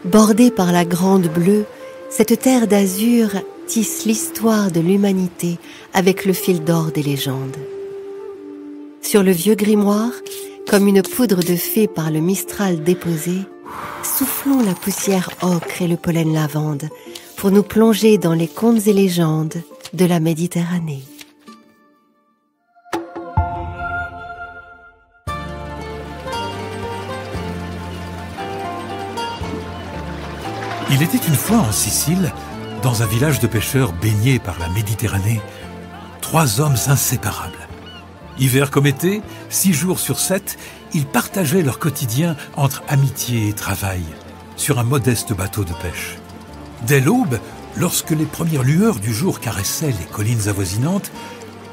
Bordée par la Grande Bleue, cette terre d'azur tisse l'histoire de l'humanité avec le fil d'or des légendes. Sur le vieux grimoire, comme une poudre de fée par le Mistral déposé, soufflons la poussière ocre et le pollen lavande pour nous plonger dans les contes et légendes de la Méditerranée. Il était une fois en Sicile, dans un village de pêcheurs baigné par la Méditerranée, 3 hommes inséparables. Hiver comme été, 6 jours sur 7, ils partageaient leur quotidien entre amitié et travail, sur un modeste bateau de pêche. Dès l'aube, lorsque les premières lueurs du jour caressaient les collines avoisinantes,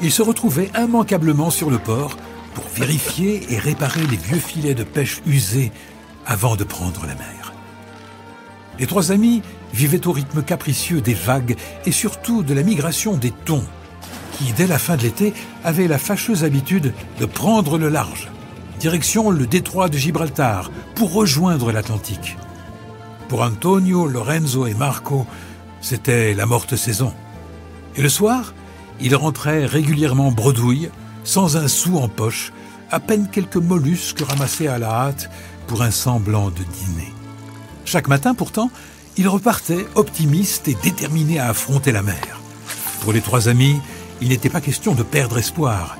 ils se retrouvaient immanquablement sur le port pour vérifier et réparer les vieux filets de pêche usés avant de prendre la mer. Les 3 amis vivaient au rythme capricieux des vagues et surtout de la migration des thons, qui, dès la fin de l'été, avaient la fâcheuse habitude de prendre le large, direction le détroit de Gibraltar, pour rejoindre l'Atlantique. Pour Antonio, Lorenzo et Marco, c'était la morte saison. Et le soir, ils rentraient régulièrement bredouilles, sans un sou en poche, à peine quelques mollusques ramassés à la hâte pour un semblant de dîner. Chaque matin, pourtant, ils repartaient optimistes et déterminés à affronter la mer. Pour les 3 amis, il n'était pas question de perdre espoir.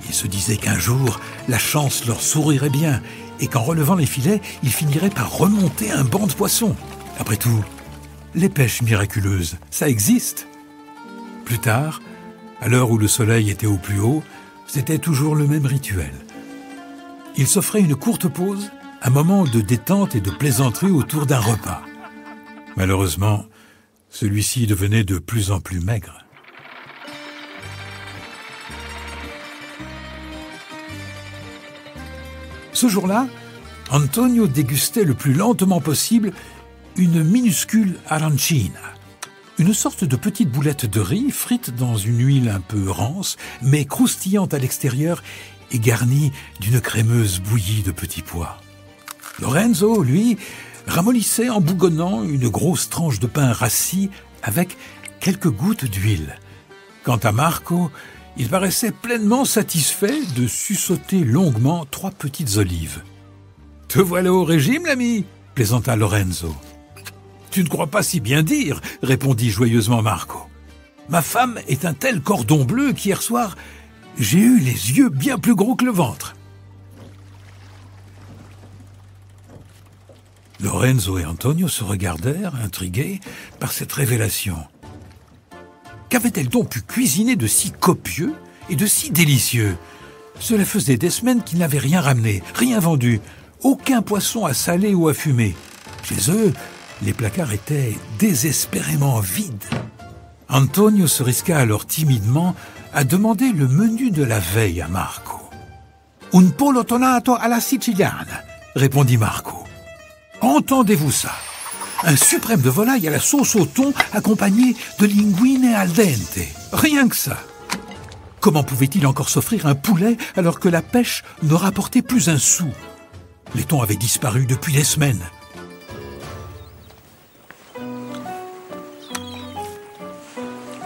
Ils se disaient qu'un jour, la chance leur sourirait bien et qu'en relevant les filets, ils finiraient par remonter un banc de poissons. Après tout, les pêches miraculeuses, ça existe. Plus tard, à l'heure où le soleil était au plus haut, c'était toujours le même rituel. Ils s'offraient une courte pause, un moment de détente et de plaisanterie autour d'un repas. Malheureusement, celui-ci devenait de plus en plus maigre. Ce jour-là, Antonio dégustait le plus lentement possible une minuscule arancina, une sorte de petite boulette de riz frite dans une huile un peu rance, mais croustillante à l'extérieur et garnie d'une crémeuse bouillie de petits pois. Lorenzo, lui, ramollissait en bougonnant une grosse tranche de pain rassis avec quelques gouttes d'huile. Quant à Marco, il paraissait pleinement satisfait de suçoter longuement 3 petites olives. « Te voilà au régime, l'ami » plaisanta Lorenzo. « Tu ne crois pas si bien dire » répondit joyeusement Marco. « Ma femme est un tel cordon bleu qu'hier soir, j'ai eu les yeux bien plus gros que le ventre. » Lorenzo et Antonio se regardèrent, intrigués par cette révélation. Qu'avait-elle donc pu cuisiner de si copieux et de si délicieux ? Cela faisait des semaines qu'ils n'avaient rien ramené, rien vendu, aucun poisson à saler ou à fumer. Chez eux, les placards étaient désespérément vides. Antonio se risqua alors timidement à demander le menu de la veille à Marco. « Un pollo tonato alla siciliana » répondit Marco. « Entendez-vous ça ? Un suprême de volaille à la sauce au thon accompagné de linguine al dente. Rien que ça. Comment pouvait-il encore s'offrir un poulet alors que la pêche ne rapportait plus un sou ? Les thons avaient disparu depuis des semaines.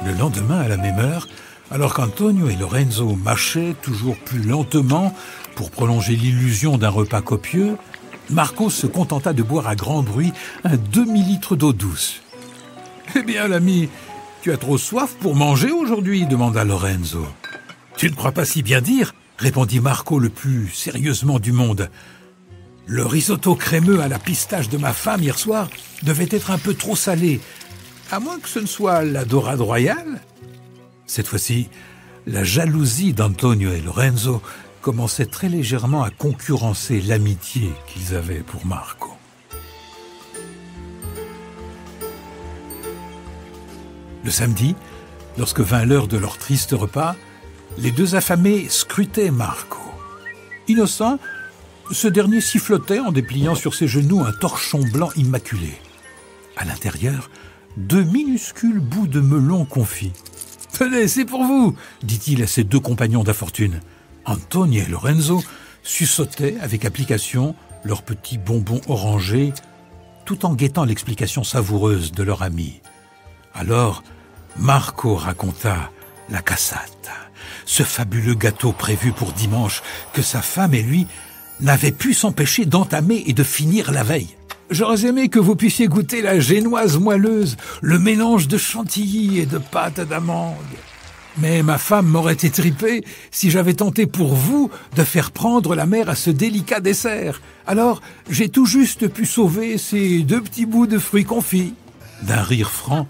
Le lendemain, à la même heure, alors qu'Antonio et Lorenzo marchaient toujours plus lentement pour prolonger l'illusion d'un repas copieux, Marco se contenta de boire à grand bruit un demi-litre d'eau douce. « Eh bien, l'ami, tu as trop soif pour manger aujourd'hui » demanda Lorenzo. « Tu ne crois pas si bien dire » répondit Marco le plus sérieusement du monde. « Le risotto crémeux à la pistache de ma femme hier soir devait être un peu trop salé, à moins que ce ne soit la dorade royale. » Cette fois-ci, la jalousie d'Antonio et Lorenzo commençait très légèrement à concurrencer l'amitié qu'ils avaient pour Marco. Le samedi, lorsque vint l'heure de leur triste repas, les 2 affamés scrutaient Marco. Innocent, ce dernier sifflotait en dépliant sur ses genoux un torchon blanc immaculé. À l'intérieur, 2 minuscules bouts de melon confits. « Tenez, c'est pour vous » dit-il à ses 2 compagnons d'infortune. Antonio et Lorenzo suçotaient avec application leurs petits bonbons orangés, tout en guettant l'explication savoureuse de leur ami. Alors, Marco raconta la cassata, ce fabuleux gâteau prévu pour dimanche que sa femme et lui n'avaient pu s'empêcher d'entamer et de finir la veille. J'aurais aimé que vous puissiez goûter la génoise moelleuse, le mélange de chantilly et de pâte d'amande. Mais ma femme m'aurait étripé si j'avais tenté pour vous de faire prendre la mer à ce délicat dessert. Alors, j'ai tout juste pu sauver ces 2 petits bouts de fruits confits. » D'un rire franc,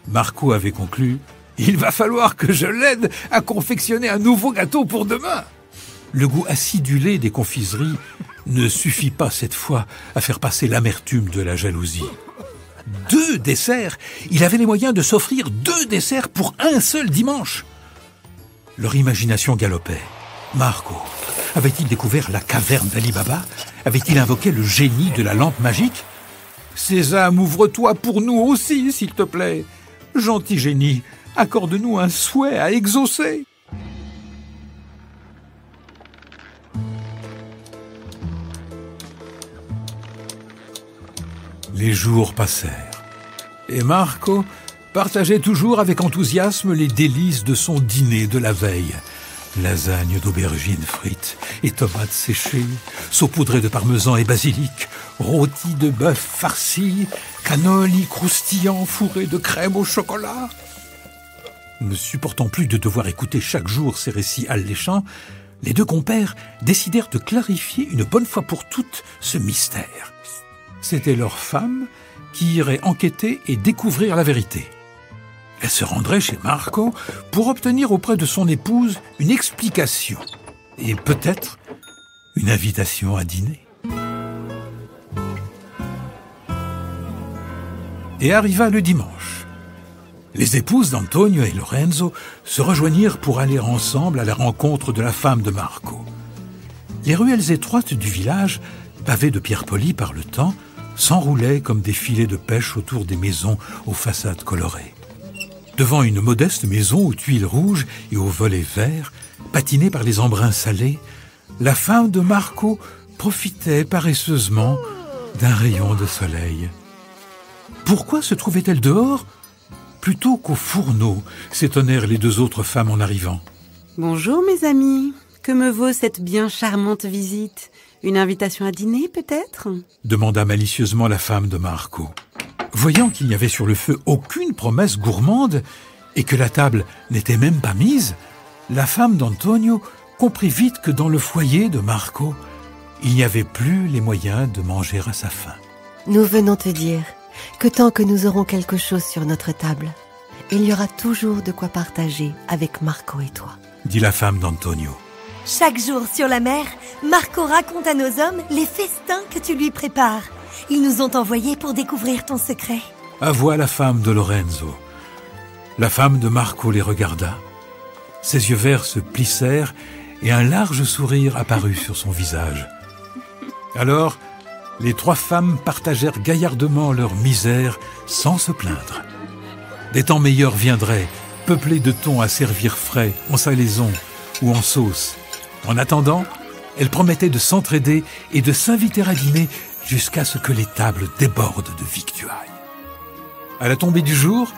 Marco avait conclu « Il va falloir que je l'aide à confectionner un nouveau gâteau pour demain !» Le goût acidulé des confiseries ne suffit pas cette fois à faire passer l'amertume de la jalousie. 2 desserts! Il avait les moyens de s'offrir 2 desserts pour un seul dimanche. Leur imagination galopait. Marco avait-il découvert la caverne d'Ali Baba? Avait-il invoqué le génie de la lampe magique? Sésame, ouvre-toi pour nous aussi, s'il te plaît. Gentil génie, accorde-nous un souhait à exaucer. Les jours passèrent, et Marco partageait toujours avec enthousiasme les délices de son dîner de la veille. Lasagne d'aubergines frites et tomates séchées, saupoudrées de parmesan et basilic, rôti de bœuf farci, cannoli croustillants fourrés de crème au chocolat. Ne supportant plus de devoir écouter chaque jour ces récits alléchants, les 2 compères décidèrent de clarifier une bonne fois pour toutes ce mystère. C'était leur femme qui irait enquêter et découvrir la vérité. Elle se rendrait chez Marco pour obtenir auprès de son épouse une explication et peut-être une invitation à dîner. Et arriva le dimanche. Les épouses d'Antonio et Lorenzo se rejoignirent pour aller ensemble à la rencontre de la femme de Marco. Les ruelles étroites du village, pavées de pierres polies par le temps, s'enroulaient comme des filets de pêche autour des maisons aux façades colorées. Devant une modeste maison aux tuiles rouges et aux volets verts, patinée par les embruns salés, la femme de Marco profitait paresseusement d'un rayon de soleil. Pourquoi se trouvait-elle dehors plutôt qu'au fourneau, s'étonnèrent les 2 autres femmes en arrivant. « Bonjour mes amis, que me vaut cette bien charmante visite ? Une invitation à dîner, peut-être ?» demanda malicieusement la femme de Marco. Voyant qu'il n'y avait sur le feu aucune promesse gourmande et que la table n'était même pas mise, la femme d'Antonio comprit vite que dans le foyer de Marco, il n'y avait plus les moyens de manger à sa faim. « Nous venons te dire que tant que nous aurons quelque chose sur notre table, il y aura toujours de quoi partager avec Marco et toi, » dit la femme d'Antonio. Chaque jour sur la mer, Marco raconte à nos hommes les festins que tu lui prépares. Ils nous ont envoyés pour découvrir ton secret. Avoua la femme de Lorenzo. La femme de Marco les regarda. Ses yeux verts se plissèrent et un large sourire apparut sur son visage. Alors, les 3 femmes partagèrent gaillardement leur misère sans se plaindre. Des temps meilleurs viendraient, peuplés de thon à servir frais, en salaison ou en sauce. En attendant, elles promettaient de s'entraider et de s'inviter à dîner jusqu'à ce que les tables débordent de victuailles. À la tombée du jour,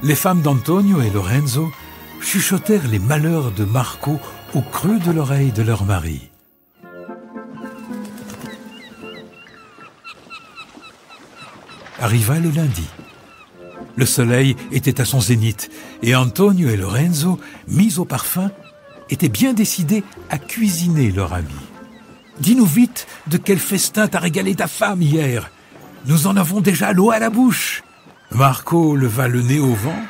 les femmes d'Antonio et Lorenzo chuchotèrent les malheurs de Marco au creux de l'oreille de leur mari. Arriva le lundi. Le soleil était à son zénith et Antonio et Lorenzo, mis au parfum, étaient bien décidés à cuisiner leur ami. « Dis-nous vite de quel festin t'a régalé ta femme hier. Nous en avons déjà l'eau à la bouche. » Marco leva le nez au vent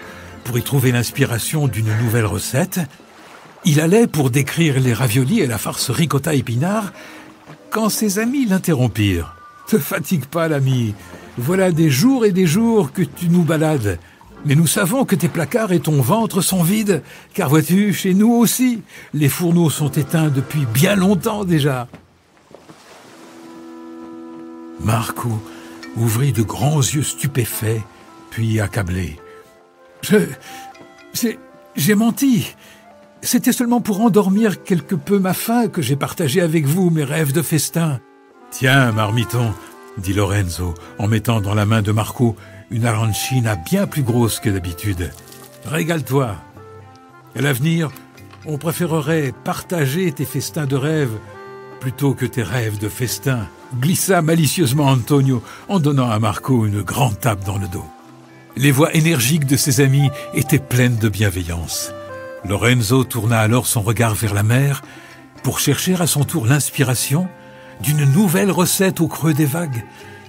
pour y trouver l'inspiration d'une nouvelle recette. Il allait pour décrire les raviolis et la farce ricotta épinards quand ses amis l'interrompirent. « Te fatigue pas, l'ami. Voilà des jours et des jours que tu nous balades. Mais nous savons que tes placards et ton ventre sont vides, car vois-tu, chez nous aussi, les fourneaux sont éteints depuis bien longtemps déjà. » Marco ouvrit de grands yeux stupéfaits, puis accablé. « J'ai menti. C'était seulement pour endormir quelque peu ma faim que j'ai partagé avec vous mes rêves de festin. Tiens, marmiton, dit Lorenzo en mettant dans la main de Marco une arancina bien plus grosse que d'habitude. Régale-toi. À l'avenir, on préférerait partager tes festins de rêve plutôt que tes rêves de festin, glissa malicieusement Antonio en donnant à Marco une grande tape dans le dos. Les voix énergiques de ses amis étaient pleines de bienveillance. Lorenzo tourna alors son regard vers la mer pour chercher à son tour l'inspiration d'une nouvelle recette au creux des vagues,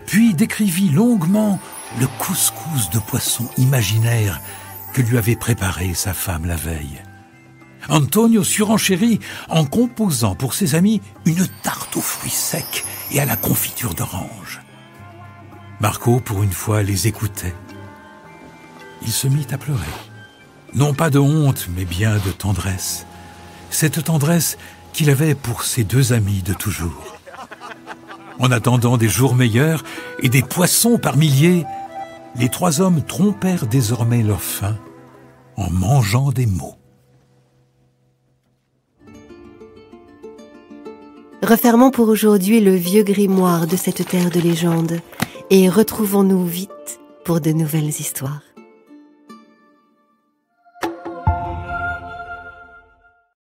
puis décrivit longuement le couscous de poisson imaginaire que lui avait préparé sa femme la veille. Antonio surenchérit en composant pour ses amis une tarte aux fruits secs et à la confiture d'orange. Marco, pour une fois, les écoutait. Il se mit à pleurer. Non pas de honte, mais bien de tendresse. Cette tendresse qu'il avait pour ses deux amis de toujours. En attendant des jours meilleurs et des poissons par milliers, les trois hommes trompèrent désormais leur faim en mangeant des mots. Refermons pour aujourd'hui le vieux grimoire de cette terre de légende et retrouvons-nous vite pour de nouvelles histoires.